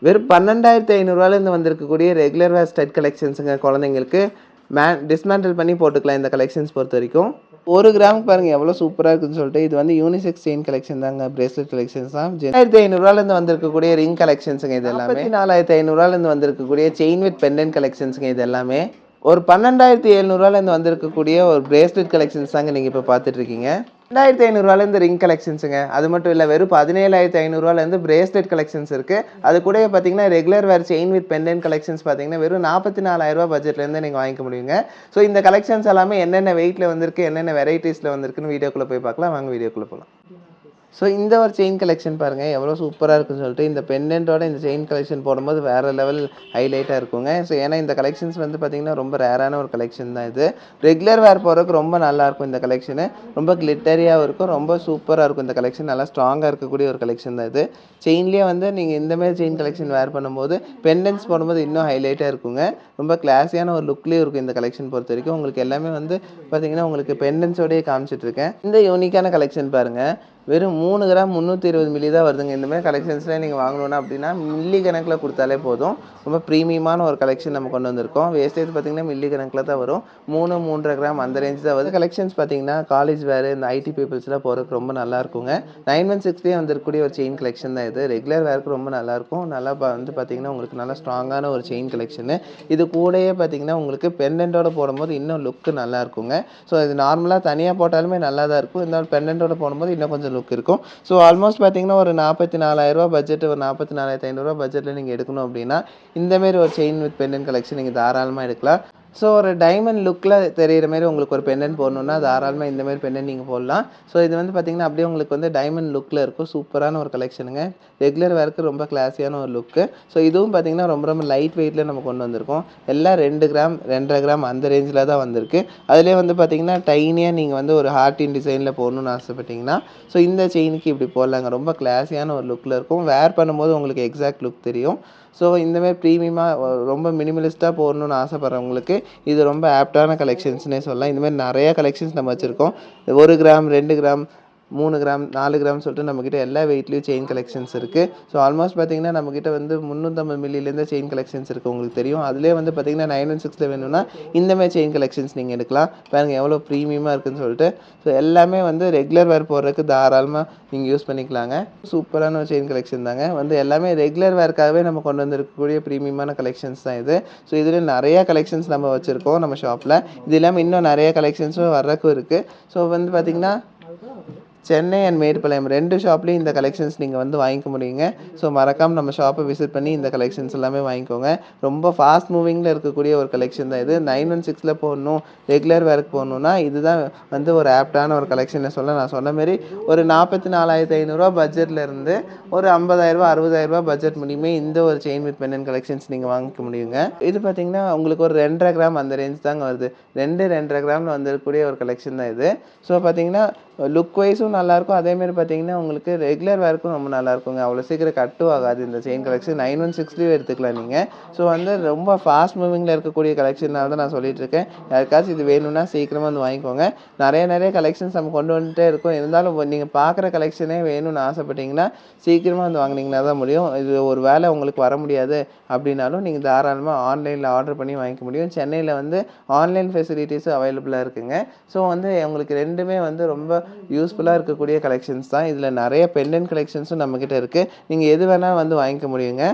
வெறும் 12,500 வந்திருக்கக்கூடிய ரெகுலர் வேர் ஸ்டட் கலெக்ஷன்ஸுங்க. குழந்தைங்களுக்கு டிஸ்மேண்டில் பண்ணி போட்டுக்கலாம் இந்த கலெக்ஷன்ஸ் பொறுத்த வரைக்கும். 1 கிராமுக்கு பாருங்கள் எவ்வளோ சூப்பராக இருக்குதுன்னு சொல்லிட்டு. இது வந்து யூனிசெக்ஸ் செயின் கலெக்ஷன் தாங்க, பிரேஸ்லெட் கலெக்ஷன்ஸ் தான். 1500 வந்திருக்கக்கூடிய ரிங் கலெக்ஷன்ஸுங்க இது எல்லாமே. 44,500 வந்திருக்கக்கூடிய செயின் வித் பெண்டன்ட் கலெக்ஷன்ஸுங்க இது எல்லாமே. ஒரு 12,700 வந்திருக்கக்கூடிய ஒரு பிரேஸ்லெட் கலெக்ஷன்ஸ் தாங்க நீங்கள் இப்போ பார்த்துட்டு இருக்கீங்க. 2,500 ரிங் கலெக்ஷன்ஸுங்க. அது மட்டும் இல்லை, வெறும் 17,500 பிரேஸ்லெட் கலெக்ஷன்ஸ் இருக்குது. அது கூட பார்த்தீங்கன்னா regular wear chain with pendant collections பார்த்தீங்கன்னா வெறும் 44,000 பட்ஜெட்லேருந்து நீங்கள் வாங்கிக்க முடியுங்க. ஸோ இந்த கலெக்ஷன்ஸ் எல்லாமே என்னென்ன வெயிட்டில் வந்திருக்கு, என்னென்ன வெரைட்டிஸில் வந்திருக்குன்னு வீடியோக்குள்ளே போய் பார்க்கலாம். வாங்க வீடியோக்குள்ளே போகலாம். ஸோ இந்த ஒரு செயின் கலெக்ஷன் பாருங்கள் எவ்வளோ சூப்பராக இருக்குன்னு சொல்லிட்டு. இந்த பெண்டன்ட்டோட இந்த செயின் கலெக்ஷன் போடும்போது வேறு லெவல் ஹைலைட்டாக இருக்குங்க. ஸோ ஏன்னா இந்த கலெக்ஷன்ஸ் வந்து பார்த்திங்கன்னா ரொம்ப ரேரான ஒரு கலெக்ஷன் தான் இது. ரெகுலர் வேர் போகிறதுக்கு ரொம்ப நல்லாயிருக்கும் இந்த கலெக்ஷனு. ரொம்ப கிளிட்டரியாகவும் இருக்கும், ரொம்ப சூப்பராக இருக்கும் இந்த கலெக்ஷன். நல்லா ஸ்ட்ராங்காக இருக்கக்கூடிய ஒரு கலெக்ஷன் தான் இது. செயின்லேயே வந்து நீங்கள் இந்தமாதிரி செயின் கலெக்ஷன் வேர் பண்ணும்போது பெண்டன்ஸ் போடும்போது இன்னும் ஹைலைட்டாக இருக்குங்க. ரொம்ப கிளாஸியான ஒரு லுக்லேயும் இருக்கும் இந்த கலெக்ஷன் பொறுத்த வரைக்கும். உங்களுக்கு எல்லாமே வந்து பார்த்திங்கன்னா உங்களுக்கு பெண்டன்ஸோடையே காமிச்சிட்ருக்கேன். இந்த யூனிக்கான கலெக்ஷன் பாருங்கள், வெறும் 3 கிராம் 320 மில்லி தான் வருதுங்க. இந்தமாதிரி கலெக்ஷன்ஸ்லாம் நீங்கள் வாங்கணுன்னா அப்படின்னா மில்லி கணக்கில் கொடுத்தாலே போதும். ரொம்ப ப்ரீமியமான ஒரு கலெக்ஷன் நம்ம கொண்டு வந்திருக்கோம். வேஸ்டேஜ் பார்த்திங்கன்னா மில்லி கணக்கில் தான் வரும். 3-3.5 கிராம் அந்த ரேஞ்ச் தான் வருது. கலெக்ஷன்ஸ் பார்த்திங்கன்னா காலேஜ் வேறு, இந்த ஐடி பீப்புள்ஸ்லாம் போகிறதுக்கு ரொம்ப நல்லா இருக்குங்க. 916 வந்திருக்கக்கூடிய ஒரு செயின் கலெக்ஷன் தான் இது. ரெகுலர் வேருக்கு ரொம்ப நல்லாயிருக்கும். நல்லா வந்து பார்த்திங்கன்னா உங்களுக்கு நல்லா ஸ்ட்ராங்கான ஒரு செயின் கலெக்ஷனு. இது கூடயே பார்த்திங்கன்னா உங்களுக்கு பெண்டன்ட்டோட போடும்போது இன்னும் லுக்கு நல்லா இருக்குங்க. ஸோ இது நார்மலாக தனியாக போட்டாலுமே நல்லா தான் இருக்கும். இருந்தாலும் பெண்டன்ட்டோட போடும்போது இன்னும் கொஞ்சம் லுக் இருக்கும். ஸோ ஆல்மோஸ்ட் பார்த்தீங்கன்னா ஒரு 44,000 பட்ஜெட், ஒரு 44,500 பட்ஜெட்டில் நீங்கள் எடுக்கணும் அப்படின்னா இந்தமாரி ஒரு செயின் வித் பெண்டன்ட் கலெக்ஷன் நீங்கள் தாராளமாக எடுக்கலாம். ஸோ ஒரு டைமண்ட் லுக்கில் தெரிகிற மாரி உங்களுக்கு ஒரு பெண்டன்ட் போடணுன்னா தாராளமாக இந்தமாரி பெண்டன்ட் நீங்கள் போடலாம். ஸோ இது வந்து பார்த்திங்கன்னா அப்படியே உங்களுக்கு வந்து டைமண்ட் லுக்கில் இருக்கும். சூப்பரான ஒரு கலெக்ஷனுங்க. ரெகுலர் வேருக்கு ரொம்ப கிளாஸியான ஒரு லுக்கு. ஸோ இதுவும் பார்த்திங்கன்னா ரொம்ப ரொம்ப லைட் வெயிட்டில் நம்ம கொண்டு வந்திருக்கோம். எல்லாம் 2 கிராம் 2.5 கிராம் அந்த ரேஞ்சில் தான் வந்திருக்கு. அதிலே வந்து பார்த்திங்கன்னா டைனியாக நீங்கள் வந்து ஒரு ஹார்ட்டின் டிசைனில் போடணுன்னு ஆசைப்பட்டிங்கன்னா ஸோ இந்த செயினுக்கு இப்படி போடலாங்க. ரொம்ப கிளாஸியான ஒரு லுக்கில் இருக்கும். வேர் பண்ணும்போது உங்களுக்கு எக்ஸாக்ட் லுக் தெரியும். ஸோ இந்தமாதிரி ப்ரீமியமாக ரொம்ப மினிமலிஸ்ட்டாக போடணுன்னு ஆசைப்பட்றவங்களுக்கு இது ரொம்ப ஆப்டான கலெக்ஷன்ஸ்னே சொல்லலாம். இந்தமாதிரி நிறையா கலெக்ஷன்ஸ் நம்ம வச்சுருக்கோம். 1 கிராம் 2 கிராம் 3 கிராம் 4 கிராம் சொல்லிட்டு நம்மக்கிட்ட எல்லா வெயிட்லேயும் செயின் கலெக்ஷன்ஸ் இருக்குது. ஸோ ஆல்மோஸ்ட் பார்த்திங்கன்னா நம்மக்கிட்ட வந்து 350 மில்லிலேருந்து செயின் கலெக்ஷன்ஸ் இருக்குது, உங்களுக்கு தெரியும். அதிலே வந்து பார்த்திங்கன்னா 916 வேணும்னா இந்தமாதிரி செயின் கலெக்ஷன்ஸ் நீங்கள் எடுக்கலாம். பாருங்கள் எவ்வளோ ப்ரீமியமாக இருக்குதுன்னு சொல்லிட்டு. ஸோ எல்லாமே வந்து ரெகுலர் வேர் போடுறதுக்கு தாராளமாக நீங்கள் யூஸ் பண்ணிக்கலாங்க. சூப்பரான ஒரு செயின் கலெக்ஷன் தாங்க. வந்து எல்லாமே ரெகுலர் வேர்க்காகவே நம்ம கொண்டு வந்திருக்கக்கூடிய ப்ரீமியமான கலெக்ஷன்ஸ் தான் இது. ஸோ இதில் நிறையா கலெக்ஷன்ஸ் நம்ம வச்சுருக்கோம் நம்ம ஷாப்பில். இது இல்லாமல் இன்னும் நிறைய கலெக்ஷன்ஸும் வர்றதுக்கும் இருக்குது. ஸோ வந்து பார்த்திங்கன்னா சென்னை அண்ட் மேட்டுப்பாளையம் 2 ஷாப்லேயும் இந்த கலெக்ஷன்ஸ் நீங்கள் வந்து வாங்கிக்க முடியுங்க. ஸோ மறக்காமல் நம்ம ஷாப்பை விசிட் பண்ணி இந்த கலெக்ஷன்ஸ் எல்லாமே வாங்கிக்கோங்க. ரொம்ப ஃபாஸ்ட் மூவிங்கில் இருக்கக்கூடிய ஒரு கலெக்ஷன் தான் இது. 916 போடணும், ரெகுலர் வேருக்கு போடணுன்னா இதுதான் வந்து ஒரு ஆப்டான ஒரு கலெக்ஷனை சொல்ல. நான் சொன்ன மாரி ஒரு 44,500 பட்ஜெட்லேருந்து ஒரு 50,000 60,000 பட்ஜெட் முடியுமே இந்த ஒரு செயின் வித் பெண்டன்ட் கலெக்ஷன்ஸ் நீங்கள் வாங்கிக்க முடியுங்க. இது பார்த்திங்கன்னா உங்களுக்கு ஒரு 2.5 கிராம் அந்த ரேஞ்ச் தாங்க வருது. 2.5 கிராமில் வந்துருக்கக்கூடிய ஒரு கலெக்ஷன் தான் இது. ஸோ பார்த்திங்கன்னா லுக் வைஸும் நல்லாயிருக்கும். அதேமாரி பார்த்திங்கன்னா உங்களுக்கு ரெகுலர் வேர்க்கும் ரொம்ப நல்லாயிருக்குங்க. அவ்வளோ சீக்கிரம் கட்டும் ஆகாது இந்த செயின் கலெக்ஷன். 916 எடுத்துக்கலாம் நீங்கள். ஸோ வந்து ரொம்ப ஃபாஸ்ட் மூவிங்கில் இருக்கக்கூடிய கலெக்ஷனால தான் நான் சொல்லிகிட்ருக்கேன். யாருக்காச்சும் இது வேணும்னா சீக்கிரமாக வந்து வாங்கிக்கோங்க. நிறைய கலெக்ஷன்ஸ் நம்ம கொண்டு வந்துட்டே இருக்கோம். இருந்தாலும் நீங்கள் பார்க்குற கலெக்ஷனே வேணும்னு ஆசைப்பட்டீங்கன்னா சீக்கிரமாக வந்து வாங்கினீங்கன்னா தான் முடியும். இது ஒரு வேளை உங்களுக்கு வர முடியாது அப்படின்னாலும் நீங்கள் தாராளமாக ஆன்லைனில் ஆர்டர் பண்ணி வாங்கிக்க முடியும். சென்னையில் வந்து ஆன்லைன் ஃபெசிலிட்டிஸும் அவைலபிளாக இருக்குங்க. ஸோ வந்து உங்களுக்கு ரெண்டுமே வந்து ரொம்ப யூஸ்ஃபுல்லாக இருக்கக்கூடிய கலெக்ஷன்ஸ் தான். இதில் நிறைய பெண்டன்ட் கலெக்ஷன்ஸும் நம்மக்கிட்ட இருக்குது. நீங்கள் எது வேணால் வந்து வாங்கிக்க முடியுங்க.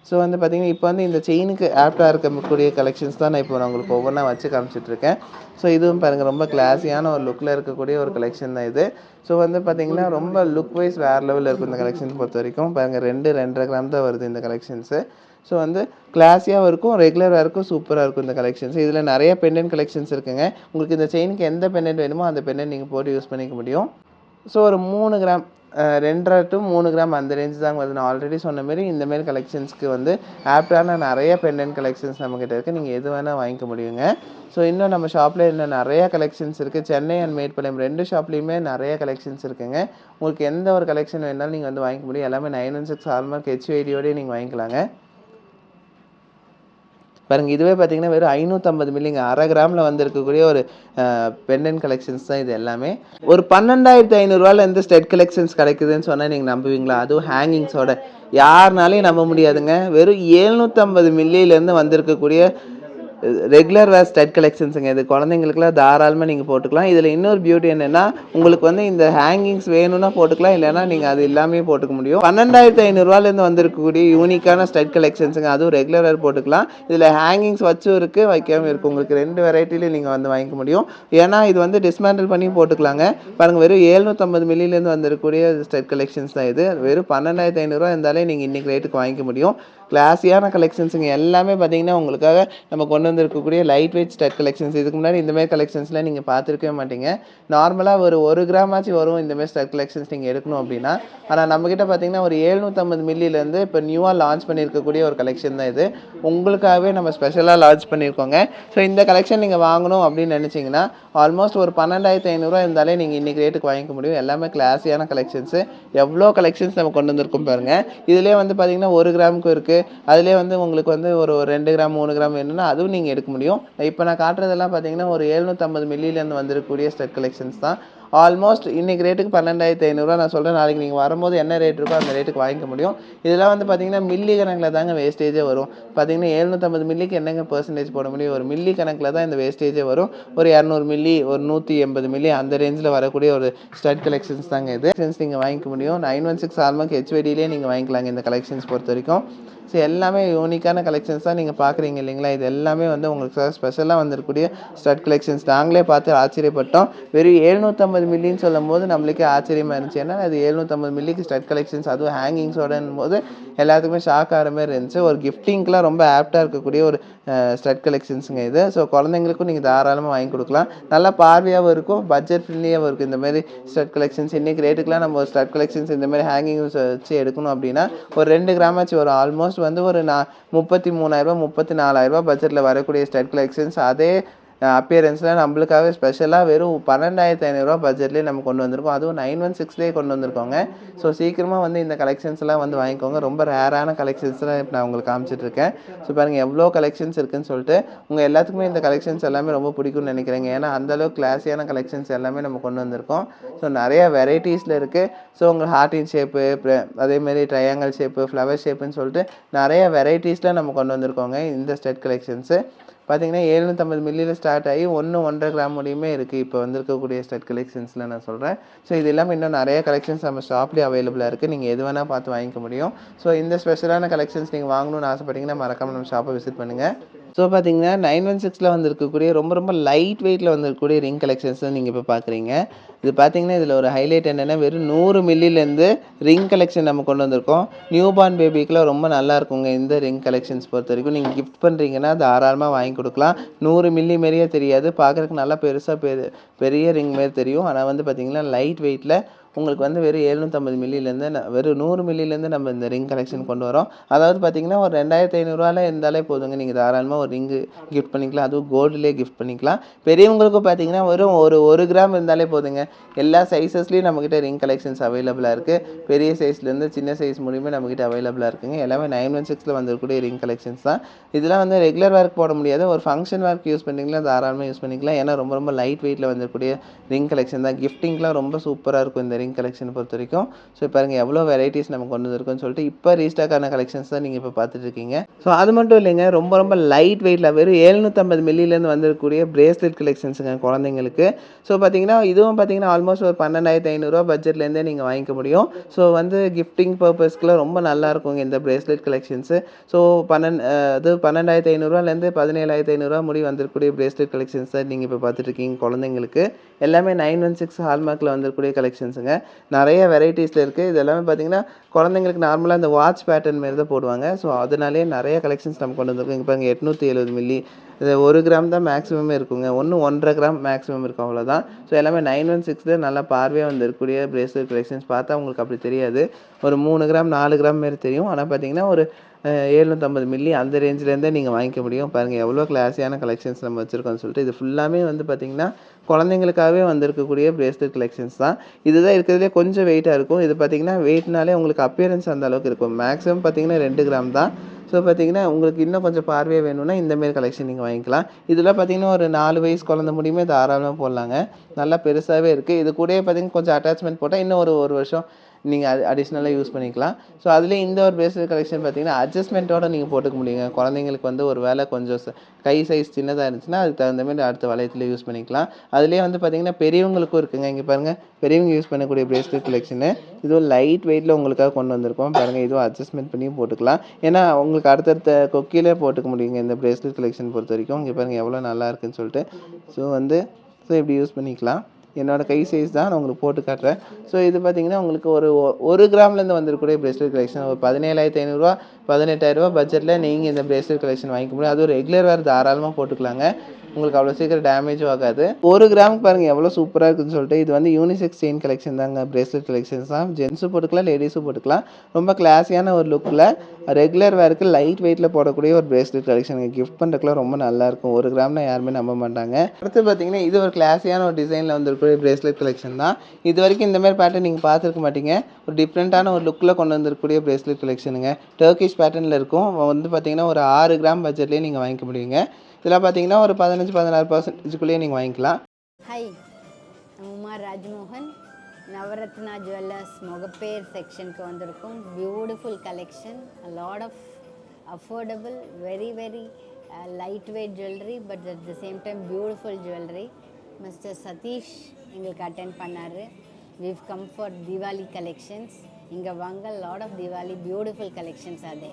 ஸோ வந்து பார்த்திங்கன்னா இப்போ வந்து இந்த செயினுக்கு ஆப்டாக இருக்கக்கூடிய கலெக்ஷன்ஸ் தான் நான் உங்களுக்கு ஒவ்வொன்றா வச்சு காமிச்சிட்ருக்கேன். ஸோ இதுவும் பாருங்கள் ரொம்ப கிளாஸியான ஒரு லுக்கில் இருக்கக்கூடிய ஒரு கலெக்ஷன் தான் இது. ஸோ வந்து பார்த்திங்கன்னா ரொம்ப லுக் வைஸ் வேறு லெவலில் இருக்கும் இந்த கலெக்ஷன்ஸ் பொறுத்த வரைக்கும். பாருங்கள் 2.5 கிராம் தான் வருது இந்த கலெக்ஷன்ஸு. ஸோ வந்து கிளாஸியாகவும் இருக்கும், ரெகுலர் வேருக்கும் சூப்பராக இருக்கும் இந்த கலெக்ஷன்ஸ். இதில் நிறைய பெண்டன்ட் கலெக்ஷன்ஸ் இருக்குங்க. உங்களுக்கு இந்த செயினுக்கு எந்த பெண்டன்ட் வேணுமோ அந்த பெண்டன்ட் நீங்கள் போட்டு யூஸ் பண்ணிக்க முடியும். ஸோ ஒரு 3 கிராம் 2.5 to 3 கிராம் அந்த ரேஞ்ச் தாங்க வருது. நான் ஆல்ரெடி சொன்ன மாரி இந்தமாரி கலெக்ஷன்ஸ்க்கு வந்து ஆப்டான நிறைய பெண்டன்ட் கலெக்ஷன்ஸ் நம்மக்கிட்ட இருக்குது. நீங்கள் எது வேணால் வாங்கிக்க முடியுங்க. ஸோ இன்னும் நம்ம ஷாப்பில் இன்னும் நிறையா கலெக்ஷன்ஸ் இருக்குது. சென்னை அண்ட் மேட்டுப்பாளையம் 2 ஷாப்லேயுமே நிறைய கலெக்ஷன்ஸ் இருக்குங்க. உங்களுக்கு எந்த ஒரு கலெக்ஷன் வேணாலும் நீங்கள் வந்து வாங்கிக்க முடியும். எல்லாமே 916 ஹால்மார்க் HUID நீங்கள் வாங்கிக்கலாங்க. பாருங்கள் இதுவே பார்த்தீங்கன்னா வெறும் 550 மில்லிங்க, அரை கிராமில் வந்திருக்கக்கூடிய ஒரு பெண்டன்ட் கலெக்ஷன்ஸ் தான் இது எல்லாமே. ஒரு 12,500 எந்த ஸ்டெட் கலெக்ஷன்ஸ் கிடைக்குதுன்னு சொன்னால் நீங்கள் நம்புவீங்களா? அதுவும் ஹேங்கிங்ஸோட யாருனாலையும் நம்ப முடியாதுங்க. வெறும் 750 மில்லியிலேருந்து வந்திருக்கக்கூடிய ரெகுலர் வேர் ஸ்டட் கலெக்ஷன்ஸுங்க. இது குழந்தைங்களுக்குலாம் தாராளமாக நீங்கள் போட்டுக்கலாம். இதில் இன்னொரு பியூட்டி என்னென்னா, உங்களுக்கு வந்து இந்த ஹேங்கிங்ஸ் வேணும்னா போட்டுக்கலாம், இல்லைன்னா நீங்கள் அது இல்லாமே போட்டுக்க முடியும். 12,500 வந்திருக்கக்கூடிய யூனிக்கான ஸ்டட் கலெக்ஷன்ஸுங்க. அதுவும் ரெகுலர் வேர் போட்டுக்கலாம். இதில் ஹேங்கிங்ஸ் வச்சும் இருக்குது, வைக்காமல் இருக்குது. உங்களுக்கு 2 வெரைட்டிலையும் நீங்கள் வந்து வாங்கிக்க முடியும். ஏன்னா இது வந்து டிஸ்மேண்டில் பண்ணி போட்டுக்கலாங்க. பாருங்கள் வெறும் 750 மில்லியிலேருந்து வந்திருக்கக்கூடிய ஸ்டட் கலெக்ஷன்ஸ் தான் இது. வெறும் 12,500 இருந்தாலே நீங்கள் இன்றைக்கி ரேட்டுக்கு வாங்கிக்க முடியும். கிளாஸியான கலெக்ஷன்ஸுங்க எல்லாமே பார்த்தீங்கன்னா உங்களுக்காக நம்ம கொண்டு வந்திருக்கக்கூடிய லைட் வெயிட் ஸ்டட் கலெக்ஷன்ஸ். இதுக்கு முன்னாடி இந்தமாதிரி கலெக்ஷன்ஸ்லாம் நீங்கள் பார்த்துருக்கவே மாட்டீங்க. நார்மலாக ஒரு கிராமாச்சும் வரும் இந்தமாதிரி ஸ்டட் கலெக்ஷன்ஸ் நீங்கள் எடுக்கணும் அப்படின்னா. ஆனால் நம்மக்கிட்ட பார்த்தீங்கன்னா ஒரு 750 மில்லியிலேருந்து இப்போ நியூவாக லான்ச் பண்ணியிருக்கக்கூடிய ஒரு கலெக்ஷன் தான் இது. உங்களுக்காகவே நம்ம ஸ்பெஷலாக லான்ச் பண்ணியிருக்கோங்க. ஸோ இந்த கலெக்ஷன் நீங்கள் வாங்கணும் அப்படின்னு நினச்சிங்கன்னா ஆல்மோஸ்ட் ஒரு 12,500 இருந்தாலே நீங்கள் இன்றைக்கி ரேட்டுக்கு வாங்கிக்க முடியும். எல்லாமே கிளாஸியான கலெக்ஷன்ஸு. எவ்வளோ கலெக்ஷன்ஸ் நம்ம கொண்டு வந்திருக்கோம் பாருங்கள். இதிலே வந்து பார்த்தீங்கன்னா 1 கிராமுக்கும் இருக்குது. அதிலே வந்து உங்களுக்கு வந்து ஒரு 2 கிராம் 3 கிராம் வேணும்னா அதுவும் நீங்கள் எடுக்க முடியும். இப்போ நான் காட்டுறதெல்லாம் பார்த்தீங்கன்னா ஒரு 750 மில்லியிலேருந்து வந்திருக்கக்கூடிய ஸ்டட் கலெக்ஷன்ஸ் தான். ஆல்மோஸ்ட் இன்றைக்கி ரேட்டுக்கு 12,500 நான் சொல்கிறேன். நாளைக்கு நீங்கள் வரும்போது என்ன ரேட் இருக்கோ அந்த ரேட்டுக்கு வாங்கிக்க முடியும். இதெல்லாம் வந்து பார்த்தீங்கன்னா மில்லி கணக்கில் தாங்க வேஸ்டேஜே வரும். பார்த்தீங்கன்னா 750 மில்லிக்கு என்னங்க பெர்சன்டேஜ் போட முடியும்? ஒரு மில்லி கணக்கில் தான் இந்த வேஸ்டேஜே வரும். ஒரு 200 மில்லி, ஒரு 180 மில்லி அந்த ரேஞ்சில் வரக்கூடிய ஒரு ஸ்டட் கலெக்ஷன்ஸ் தாங்க இது. நீங்கள் வாங்கிக்க முடியும். 916 ஹால்மார்க் HYDலேயே நீங்கள் வாங்கிக்கலாங்க இந்த கலெக்ஷன்ஸ் பொறுத்த வரைக்கும். ஸோ எல்லாமே யூனிக்கான கலெக்ஷன்ஸ் தான் நீங்கள் பார்க்குறீங்க இல்லைங்களா? இது எல்லாமே வந்து உங்களுக்கு ஸ்பெஷலாக வந்திருக்கக்கூடிய ஸ்டட் கலெக்ஷன்ஸ். நாங்களே பார்த்து ஆச்சரியப்பட்டோம். வெறும் 750 மில்லின்னு சொல்லும் போது நம்மளுக்கே ஆச்சரியமாக இருந்துச்சு. ஏன்னா அது 750 மில்லிக்கு ஸ்டட் கலெக்ஷன்ஸ், அதுவும் ஹேங்கிங்ஸோடன்னும் போது எல்லாத்துக்குமே ஷாக் ஆகிற மாதிரி இருந்துச்சு. ஒரு கிஃப்டிங்க்கெலாம் ரொம்ப ஆப்டாக இருக்கக்கூடிய ஒரு ஸ்டட் கலெக்ஷன்ஸுங்க இது. ஸோ குழந்தைங்களுக்கும் நீங்கள் தாராளமாக வாங்கி கொடுக்கலாம். நல்லா பார்வையாகவும் இருக்கும், பட்ஜெட் ஃப்ரெண்ட்லியாகவும் இருக்கும். இந்தமாரி ஸ்டட் கலெக்ஷன்ஸ் இன்றைக்கி ரேட்டுக்கெலாம் நம்ம ஸ்டட் கலெக்ஷன்ஸ் இந்தமாதிரி ஹேங்கிங்ஸ் வச்சு எடுக்கணும் அப்படின்னா ஒரு 2 கிராமாச்சு வரும். ஆல்மோஸ்ட் வந்து ஒரு 33,000 34,000 பட்ஜெட்டில் வரக்கூடிய ஸ்டட் கலெக்ஷன்ஸ். அதே அப்பியரன்ஸில் நம்மளுக்காகவே ஸ்பெஷலாக வெறும் 12,500 பட்ஜெட்லேயே நம்ம கொண்டு வந்திருக்கோம். அதுவும் 916லேயே கொண்டு வந்திருக்கோங்க. ஸோ சீக்கிரமாக வந்து இந்த கலெக்ஷன்ஸ்லாம் வந்து வாங்கிக்கோங்க. ரொம்ப ரேரான கலெக்ஷன்ஸ் தான் இப்போ நான் உங்களுக்கு காமிச்சிட்ருக்கேன். ஸோ பாருங்கள் எவ்வளோ கலெக்ஷன்ஸ் இருக்குதுன்னு சொல்லிட்டு. உங்கள் எல்லாத்துக்குமே இந்த கலெக்ஷன்ஸ் எல்லாமே ரொம்ப பிடிக்கும்னு நினைக்கிறேங்க. ஏன்னா அந்தளவுக்கு கிளாஸியான கலெக்ஷன்ஸ் எல்லாமே நம்ம கொண்டு வந்திருக்கோம். ஸோ நிறையா வெரைட்டிஸில் இருக்குது. ஸோ உங்கள் ஹார்ட்டின் ஷேப்பு, அதேமாரி ட்ரையாங்கல் ஷேப்பு, ஃப்ளவர் ஷேப்புன்னு சொல்லிட்டு நிறைய வெரைட்டிஸில் நம்ம கொண்டு வந்திருக்கோங்க இந்த ஸ்டட் கலெக்ஷன்ஸு. பார்த்தீங்கன்னா 750 மில்லியில் ஸ்டார்ட் ஆகி 1.5 கிராம் முடியுமே இருக்குது இப்போ வந்திருக்கக்கூடிய ஸ்டட் கலெக்ஷன்ஸில் நான் சொல்கிறேன். ஸோ இது இல்லாமல் இன்னும் நிறைய கலெக்ஷன்ஸ் நம்ம ஷாப்லேயே அவைலபிளாக இருக்குது. நீங்கள் எது வேணால் பார்த்து வாங்கிக்க முடியும். ஸோ இந்த ஸ்பெஷலான கலெக்ஷன்ஸ் நீங்கள் வாங்கணும்னு ஆசைப்பட்டீங்கன்னா மறக்காமல் நம்ம ஷாப்பை விசிட் பண்ணுங்கள். ஸோ பார்த்தீங்கன்னா 916 வந்திருக்கக்கூடிய ரொம்ப லைட் வெயிட்டில் வந்திருக்கக்கூடிய ரிங் கலெக்ஷன்ஸ் தான் நீங்கள் இப்போ பார்க்குறீங்க. இது பார்த்தீங்கன்னா இதில் ஒரு ஹைலைட் என்னென்னா வெறும் 100 மில்லிலேருந்து ரிங் கலெக்ஷன் நம்ம கொண்டு வந்திருக்கோம். நியூ பார்ன் பேபிக்கெலாம் ரொம்ப நல்லா இருக்குங்க இந்த ரிங் கலெக்ஷன்ஸ் பொறுத்த வரைக்கும். நீங்கள் கிஃப்ட் பண்ணுறீங்கன்னா தாராளமாக வாங்கி கொடுக்கலாம். 100 மில்லி மாரியே தெரியாது, பார்க்குறதுக்கு நல்லா பெருசாக பெரிய ரிங் மாரி தெரியும். ஆனால் வந்து பார்த்தீங்கன்னா லைட் வெயிட்டில் உங்களுக்கு வந்து வெறும் 750 மில்லிலேருந்து வெறும் 100 மில்லிலேருந்து நம்ம இந்த ரிங் கலெக்ஷன் கொண்டு வரோம். அதாவது பார்த்தீங்கன்னா ஒரு 2,500 இருந்தாலே போதுங்க. நீங்கள் தாராளமாக ஒரு ரிங்கு கிஃப்ட் பண்ணிக்கலாம். அதுவும் கோல்டுலேயே கிஃப்ட் பண்ணிக்கலாம். பெரியவங்களுக்கும் பார்த்தீங்கன்னா வெறும் ஒரு கிராம் இருந்தாலே போதுங்க. எல்லா சைஸஸ்லேயும் நம்மக்கிட்ட ரிங் கலெக்ஷன்ஸ் அவைலபிளாக இருக்குது. பெரிய சைஸ்லேருந்து சின்ன சைஸ் முடியுமே நம்மக்கிட்ட அவைலபிளாக இருக்குங்க. எல்லாமே 916 வந்திருக்கக்கூடிய ரிங் கலெக்ஷன்ஸ் தான். இதெல்லாம் வந்து ரெகுலர் வேர்க்கு போட முடியாது, ஒரு ஃபங்க்ஷன் வேர்க்கு யூஸ் பண்ணிக்கலாம், தாராளமாக யூஸ் பண்ணிக்கலாம். ஏன்னா ரொம்ப லைட் வெயிட்டில் வந்திருக்கக்கூடிய ரிங் கலெக்ஷன் தான். கிஃப்டிங்லாம் ரொம்ப சூப்பராக இருக்கும் இந்த ரிங் கலெக்ஷன் பொறுத்த வரைக்கும். ஸோ பாருங்கள் எவ்வளோ வெரைட்டிஸ் நம்ம கொண்டு வந்திருக்கோம்னு சொல்லிட்டு இப்போ ரீஸ்டாக்கான கலெக்ஷன்ஸ் தான் நீங்கள் இப்போ பார்த்துட்டு இருக்கீங்க. ஸோ அது மட்டும் இல்லைங்க, ரொம்ப லைட் வெயிட்டில் வெறும் 750 மில்லிலேருந்து வந்திருக்கக்கூடிய பிரேஸ்லெட் கலெக்ஷன்ஸுங்க குழந்தைங்களுக்கு. ஸோ பார்த்தீங்கன்னா இதுவும் பார்த்தீங்கன்னா ஆல்மோஸ்ட் ஒரு 12,500 பட்ஜெட்லேருந்தே நீங்கள் வாங்கிக்க முடியும். ஸோ வந்து கிஃப்டிங் பர்பஸ்க்குலாம் ரொம்ப நல்லா இருக்குங்க இந்த பிரேஸ்லெட் கலெக்ஷன்ஸு. ஸோ 12,500 17,500 முடி வந்திருக்கக்கூடிய பிரேஸ்லெட் கலெக்ஷன்ஸ் தான் நீங்கள் இப்போ பார்த்துட்டு இருக்கீங்க குழந்தைங்களுக்கு. எல்லாமே 916 ஹால்மார்க்கில் வந்திருக்கக்கூடிய கலெக்ஷன்ஸுங்க. நிறைய வெரைட்டிஸில் இருக்குது. இது எல்லாமே பார்த்தீங்கன்னா குழந்தைங்களுக்கு நார்மலாக இந்த வாட்ச் பேட்டர்ன் மாரி தான் போடுவாங்க. ஸோ அதனாலேயே நிறைய கலெக்ஷன்ஸ் நம்ம கொண்டு வந்திருக்கோம். இங்கே பாருங்கள் 870 மில்லி, இது 1 கிராம் தான் மேக்ஸிமமே இருக்குங்க. 1.5 கிராம் மேக்ஸிமம் இருக்கும், அவ்வளோதான். ஸோ எல்லாமே 916 நல்லா பார்வையாக வந்திருக்கக்கூடிய பிரேஸ்லெட் கலெக்ஷன்ஸ். பார்த்தா உங்களுக்கு அப்படி தெரியாது, ஒரு 3 கிராம் 4 கிராம் மாரி தெரியும். ஆனால் பார்த்தீங்கன்னா ஒரு 750 மில்லி அந்த ரேஞ்சிலேருந்தே நீங்கள் வாங்கிக்க முடியும். பாருங்கள் எவ்வளோ கிளாஸியான கலெக்ஷன்ஸ் நம்ம வச்சுருக்கோம்னு சொல்லிட்டு. இது ஃபுல்லாமே வந்து பார்த்திங்கன்னா குழந்தைங்களுக்காகவே வந்திருக்கக்கூடிய பிரேஸ்லெட் கலெக்ஷன்ஸ் தான். இதுதான் இருக்கிறதுலே கொஞ்சம் வெயிட்டாக இருக்கும். இது பார்த்திங்கன்னா வெயிட்னாலே உங்களுக்கு அப்பியரன்ஸ் அந்த அளவுக்கு இருக்கும். மேக்ஸிமம் பார்த்திங்கன்னா 2 கிராம் தான். ஸோ பார்த்தீங்கன்னா உங்களுக்கு இன்னும் கொஞ்சம் பார்வையாக வேணும்னா இந்தமாரி கலெக்ஷன் நீங்கள் வாங்கிக்கலாம். இதில் பார்த்தீங்கன்னா ஒரு 4 வயசு குழந்தை முடியுமே தாராளமாக போடலாங்க. நல்லா பெருசாகவே இருக்குது. இது கூடயே பார்த்தீங்கன்னா கொஞ்சம் அட்டாச்மெண்ட் போட்டால் இன்னும் ஒரு 1 வருஷம் நீங்கள் அடிஷ்னலாக யூஸ் பண்ணிக்கலாம். ஸோ அதுலேயே இந்த ஒரு பிரேஸ்லெட் கலெக்ஷன் பார்த்தீங்கன்னா அட்ஜஸ்ட்மெண்ட்டோட நீங்கள் போட்டுக்க முடியுங்க. குழந்தைங்களுக்கு வந்து ஒரு வேளை கொஞ்சம் கை சைஸ் சின்னதாக இருந்துச்சுன்னா அதுக்கு தகுந்த மாதிரி அடுத்த வளையத்தில் யூஸ் பண்ணிக்கலாம். அதுலேயே வந்து பார்த்தீங்கன்னா பெரியவங்களுக்கும் இருக்குங்க. இங்கே பாருங்கள், பெரியவங்க யூஸ் பண்ணக்கூடிய பிரேஸ்லெட் கலெக்ஷனு. இதுவும் லைட் வெயிட்டில் உங்களுக்காக கொண்டு வந்திருக்கோம். பாருங்கள், இதுவும் அட்ஜஸ்ட்மெண்ட் பண்ணியும் போட்டுக்கலாம். ஏன்னா உங்களுக்கு அடுத்தடுத்த கொக்கியிலே போட்டுக்க முடியுங்க இந்த பிரேஸ்லெட் கலெக்ஷன் பொறுத்த வரைக்கும். இங்கே பாருங்கள் எவ்வளோ நல்லா இருக்குன்னு சொல்லிட்டு. ஸோ இப்படி யூஸ் பண்ணிக்கலாம். என்னோட கை சைஸ் தான் நான் உங்களுக்கு போட்டு காட்டுறேன். ஸோ இது பார்த்தீங்கன்னா உங்களுக்கு ஒரு கிராம்லேருந்து வந்திருக்கக்கூடிய பிரேஸ்லெட் கலெக்ஷன் ஒரு 17,500 18,000 பட்ஜெட்டில் நீங்கள் இந்த பிரேஸ்லெட் கலெக்ஷன் வாங்கிக்க முடியும். அதுவும் ரெகுலர் வேர் தாராளமாக போட்டுக்கலாங்க. உங்களுக்கு அவ்வளோ சீக்கிரம் டேமேஜும் ஆகாது. ஒரு கிராமுக்கு பாருங்கள் எவ்வளோ சூப்பராக இருக்குதுன்னு சொல்லிட்டு. இது வந்து யூனிசெக்ஸ் செயின் கலெக்ஷன் தாங்க. பிரேஸ்லெட் கலெக்ஷன்ஸ் தான். ஜென்ஸும் போட்டுக்கலாம், லேடிஸும் போட்டுக்கலாம். ரொம்ப கிளாஸியான ஒரு லுக்கில் ரெகுலர் வேருக்கு லைட் வெயிட்டில் போடக்கூடிய ஒரு பிரேஸ்லெட் கலெக்ஷன். கிஃப்ட் பண்ணுறதுக்குலாம் ரொம்ப நல்லாயிருக்கும். ஒரு கிராம்னா யாருமே நம்ப மாட்டாங்க. அடுத்து பார்த்தீங்கன்னா இது ஒரு கிளாஸியான ஒரு டிசைனில் வந்திருக்கக்கூடிய பிரேஸ்லெட் கலெக்ஷன் தான். இது வரைக்கும் இந்தமாதிரி பேட்டர்ன் நீங்கள் பார்த்துருக்க மாட்டீங்க. ஒரு டிஃப்ரெண்ட்டான ஒரு லுக்கில் கொண்டு வந்திருக்கக்கூடிய பிரேஸ்லெட் கலெக்ஷனுங்க. டர்க்கிஷ் பேட்டர்னில் இருக்கும். வந்து பார்த்தீங்கன்னா ஒரு 6 கிராம் பட்ஜெட்லேயே நீங்கள் வாங்கிக்க முடியுங்க. இதெல்லாம் பார்த்தீங்கன்னா ஒரு 15-16% நீங்கள் வாங்கிக்கலாம். ஹாய், உமா ராஜ்மோகன். நவரத்னா ஜுவல்லர்ஸ் மொகப்பேர் செக்ஷனுக்கு வந்திருக்கும். Beautiful collection, lot of affordable, very very light weight jewellery, but at the same time beautiful jewellery. Mister Satish எங்களுக்கு அட்டென்ட் பண்ணார். We've come for Deepavali collections. இங்கே வாங்க, lot of Deepavali beautiful collections அதே.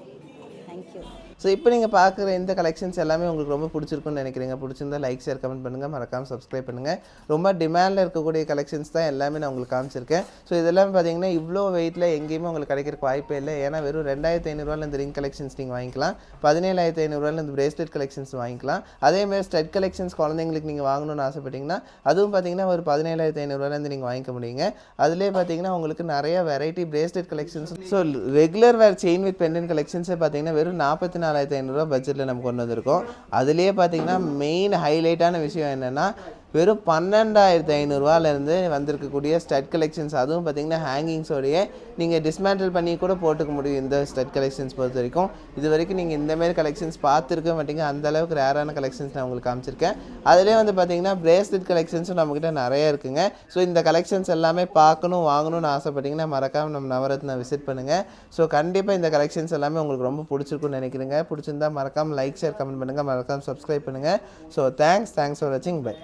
தேங்க்யூ. ஸோ இப்போ நீங்கள் பார்க்குற இந்த கலெக்ஷன்ஸ் எல்லாமே உங்களுக்கு ரொம்ப பிடிச்சிருக்குன்னு நினைக்கிறீங்க. பிடிச்சிருந்தா லைக், ஷேர், கமெண்ட் பண்ணுங்கள். மறக்காமல் சப்ஸ்கிரைப் பண்ணுங்கள். ரொம்ப டிமாண்டில் இருக்கக்கூடிய கலெக்ஷன்ஸ் தான் எல்லாமே நான் உங்களுக்கு காமிச்சிருக்கேன். ஸோ இதெல்லாம் பார்த்தீங்கன்னா இவ்வளோ வெயிட்டில் எங்கேயுமே உங்களுக்கு கிடைக்கிறக்கு வாய்ப்பே இல்லை. ஏன்னா வெறும் 2,500 இந்த ரிங் கலெக்ஷன்ஸ் நீங்கள் வாங்கிக்கலாம். 17,500 இந்த பிரேஸ்லெட் கலெக்ஷன்ஸ் வாங்கிக்கலாம். அதேமாதிரி ஸ்டட் கலெக்ஷன்ஸ் குழந்தைங்களுக்கு நீங்கள் வாங்கணும்னு ஆசைப்பட்டீங்கன்னா அதுவும் பார்த்தீங்கன்னா ஒரு 17,500 நீங்கள் வாங்கிக்க முடியுங்க. அதிலே பார்த்தீங்கன்னா உங்களுக்கு நிறைய variety bracelet collections. So regular wear chain with pendant கலெக்ஷன்ஸே பார்த்தீங்கன்னா வெறும் 44,500 பட்ஜெட்டில் நம்ம கொண்டு வந்திருக்கோம். அதுலேயே பார்த்தீங்கன்னா மெயின் ஹைலைட்டான விஷயம் என்னென்னா வெறும் 12,500 வந்திருக்கக்கூடிய ஸ்டட் கலெக்ஷன்ஸ். அதுவும் பார்த்தீங்கன்னா ஹேங்கிங்ஸோடையே நீங்கள் டிஸ்மேண்டில் பண்ணி கூட போட்டுக்க முடியும் இந்த ஸ்டட் கலெக்ஷன்ஸ் பொறுத்த வரைக்கும். இது வரைக்கும் நீங்கள் இந்தமாரி கலெக்ஷன்ஸ் பார்த்துருக்க மாட்டீங்க. அந்தளவுக்கு ரேரான கலெக்ஷன்ஸ் நான் உங்களுக்கு காமிச்சிருக்கேன். அதிலே வந்து பார்த்தீங்கன்னா பிரேஸ்லெட் கலெக்ஷன்ஸும் நம்மக்கிட்ட நிறைய இருக்குங்க. ஸோ இந்த கலெக்ஷன்ஸ் எல்லாமே பார்க்கணும், வாங்கணும்னு ஆசைப்பட்டீங்கன்னா மறக்காமல் நம்ம நவரத்னா விசிட் பண்ணுங்கள். ஸோ கண்டிப்பாக இந்த கலெக்ஷன்ஸ் எல்லாமே உங்களுக்கு ரொம்ப பிடிச்சிருக்குன்னு நினைக்கிறேங்க. பிடிச்சிருந்தா மறக்காமல் லைக், ஷேர், கமெண்ட் பண்ணுங்கள். மறக்காமல் சப்ஸ்கிரைப் பண்ணுங்கள். ஸோ தேங்க்ஸ் ஃபார் வாட்சிங். பை.